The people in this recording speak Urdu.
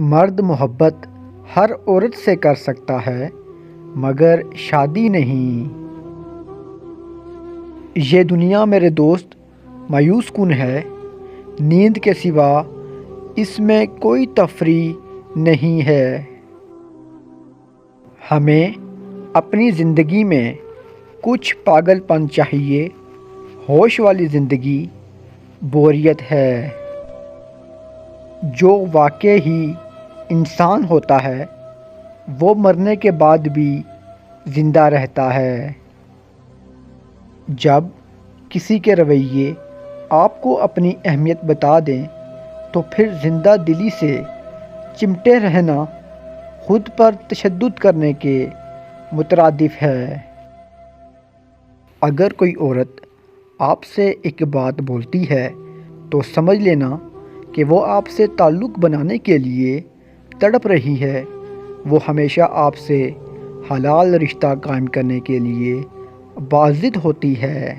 مرد محبت ہر عورت سے کر سکتا ہے مگر شادی نہیں۔ یہ دنیا میرے دوست مایوس کن ہے، نیند کے سوا اس میں کوئی تفریح نہیں ہے۔ ہمیں اپنی زندگی میں کچھ پاگل پن چاہیے، ہوش والی زندگی بوریت ہے۔ جو واقع ہی انسان ہوتا ہے وہ مرنے کے بعد بھی زندہ رہتا ہے۔ جب کسی کے رویے آپ کو اپنی اہمیت بتا دیں تو پھر زندہ دلی سے چمٹے رہنا خود پر تشدد کرنے کے مترادف ہے۔ اگر کوئی عورت آپ سے ایک بات بولتی ہے تو سمجھ لینا کہ وہ آپ سے تعلق بنانے کے لیے تڑپ رہی ہے، وہ ہمیشہ آپ سے حلال رشتہ قائم کرنے کے لیے باضد ہوتی ہے۔